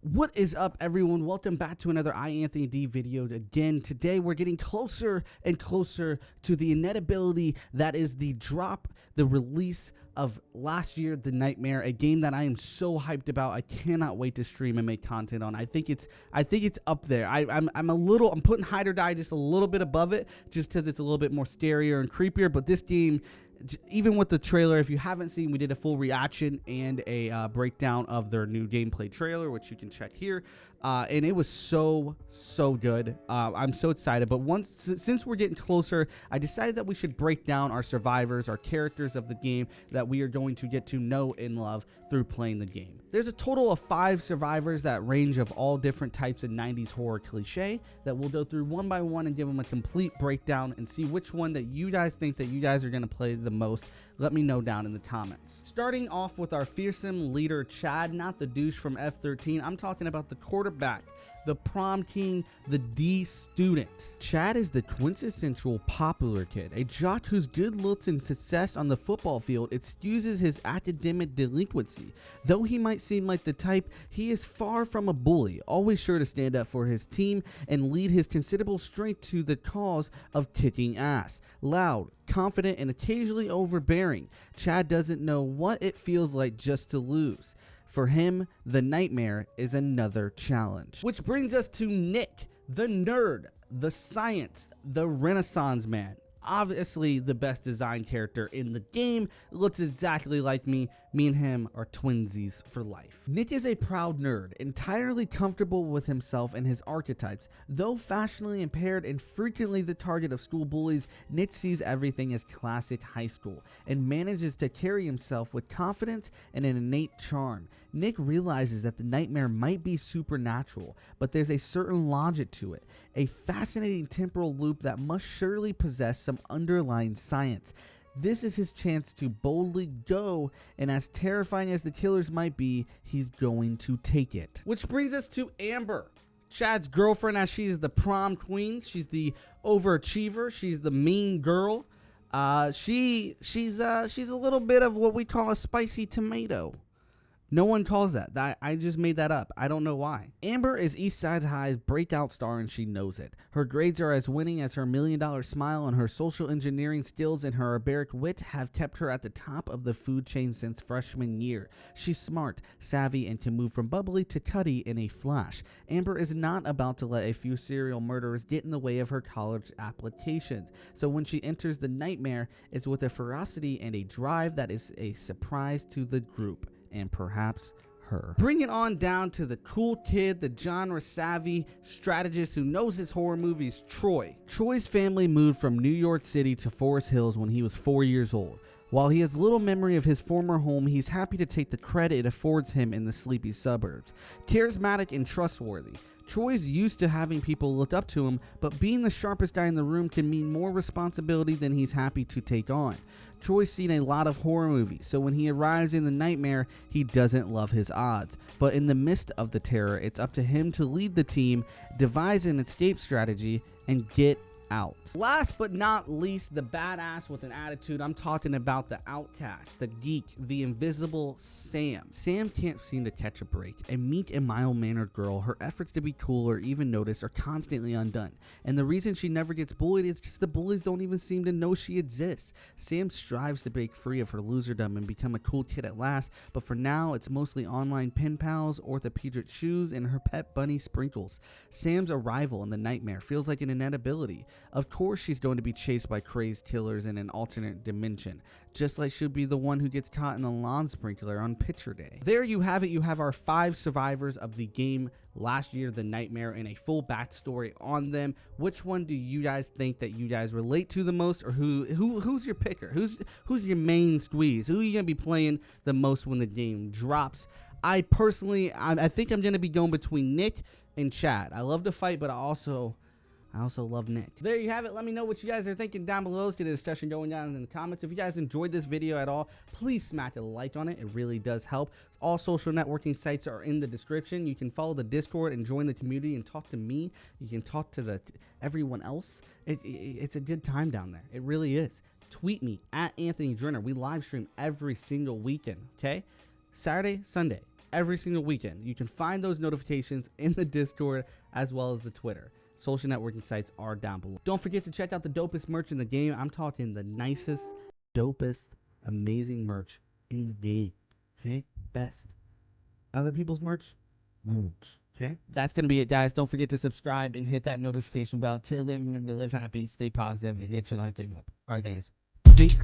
What is up, everyone? Welcome back to another IAnthonyD video. Again, today we're getting closer and closer to the inevitability that is the release of last year, The Nightmare, a game that I am so hyped about. I cannot wait to stream and make content on. I think it's up there. I'm putting Hide or Die just a little bit above it, just because it's a little bit more scarier and creepier. But this game, even with the trailer, if you haven't seen, we did a full reaction and a breakdown of their new gameplay trailer, which you can check here, and it was so good. I'm so excited. But since we're getting closer, I decided that we should break down our survivors, our characters of the game that we are going to get to know and love through playing the game. There's a total of 5 survivors that range of all different types of 90s horror cliche that we'll go through one by one and give them a complete breakdown and see which one that you guys think that you guys are going to play the most. Let me know down in the comments. Starting off with our fearsome leader, Chad, not the douche from F13. I'm talking about the quarterback, the prom king, the D student. Chad is the quintessential popular kid, a jock whose good looks and success on the football field excuses his academic delinquency. Though he might seem like the type, he is far from a bully, always sure to stand up for his team and lead his considerable strength to the cause of kicking ass. Loud, confident, and occasionally overbearing, Chad doesn't know what it feels like just to lose. For him, the nightmare is another challenge. Which brings us to Nick, the nerd, the science, the Renaissance man. Obviously the best designed character in the game, looks exactly like me. Me and him are twinsies for life. Nick is a proud nerd, entirely comfortable with himself and his archetypes. Though fashionably impaired and frequently the target of school bullies, Nick sees everything as classic high school and manages to carry himself with confidence and an innate charm. Nick realizes that the nightmare might be supernatural, but there's a certain logic to it, a fascinating temporal loop that must surely possess some underlying science. This is his chance to boldly go, and as terrifying as the killers might be, he's going to take it. Which brings us to Amber, Chad's girlfriend, as she is the prom queen. She's the overachiever. She's the mean girl. She's a little bit of what we call a spicy tomato. No one calls that. I just made that up. I don't know why. Amber is Eastside High's breakout star, and she knows it. Her grades are as winning as her $1 million smile, and her social engineering skills and her barbaric wit have kept her at the top of the food chain since freshman year. She's smart, savvy, and can move from bubbly to cutty in a flash. Amber is not about to let a few serial murderers get in the way of her college applications. So when she enters the nightmare, it's with a ferocity and a drive that is a surprise to the group. And perhaps her. Bring it on down to the cool kid, the genre savvy strategist who knows his horror movies, Troy. Troy's family moved from New York City to Forest Hills when he was 4 years old. While he has little memory of his former home, he's happy to take the credit it affords him in the sleepy suburbs. Charismatic and trustworthy, Troy's used to having people look up to him, but being the sharpest guy in the room can mean more responsibility than he's happy to take on. Troy's seen a lot of horror movies, so when he arrives in the nightmare, he doesn't love his odds. But in the midst of the terror, it's up to him to lead the team, devise an escape strategy, and get out. Last but not least, the badass with an attitude. I'm talking about the outcast, the geek, the invisible Sam. Sam can't seem to catch a break. A meek and mild-mannered girl, her efforts to be cool or even noticed are constantly undone. And the reason she never gets bullied is just the bullies don't even seem to know she exists. Sam strives to break free of her loserdom and become a cool kid at last, but for now, it's mostly online pen pals, orthopedic shoes, and her pet bunny Sprinkles. Sam's arrival in the nightmare feels like an inevitability. Of course she's going to be chased by crazed killers in an alternate dimension, just like she'll be the one who gets caught in a lawn sprinkler on picture day. There you have it. You have our 5 survivors of the game last year, The Nightmare, and a full backstory on them. Which one do you guys think that you guys relate to the most, or who's your picker? Who's your main squeeze? Who are you gonna be playing the most when the game drops? I personally, I think I'm gonna be going between Nick and Chad. I love to fight, but I also love Nick. There you have it. Let me know what you guys are thinking down below. Let's get a discussion going down in the comments. If you guys enjoyed this video at all, please smack a like on it. It really does help. All social networking sites are in the description. You can follow the Discord and join the community and talk to me. You can talk to everyone else. It's a good time down there. It really is. Tweet me at IAnthonyD. We live stream every single weekend, okay? Saturday, Sunday. every single weekend. You can find those notifications in the Discord as well as the Twitter. Social networking sites are down below. Don't forget to check out the dopest merch in the game. I'm talking the nicest, dopest, amazing merch in the game. Okay? Best. Other people's merch? Okay? That's going to be it, guys. Don't forget to subscribe and hit that notification bell. Till then, remember to live happy, stay positive, and get your life. Alright, guys. Peace.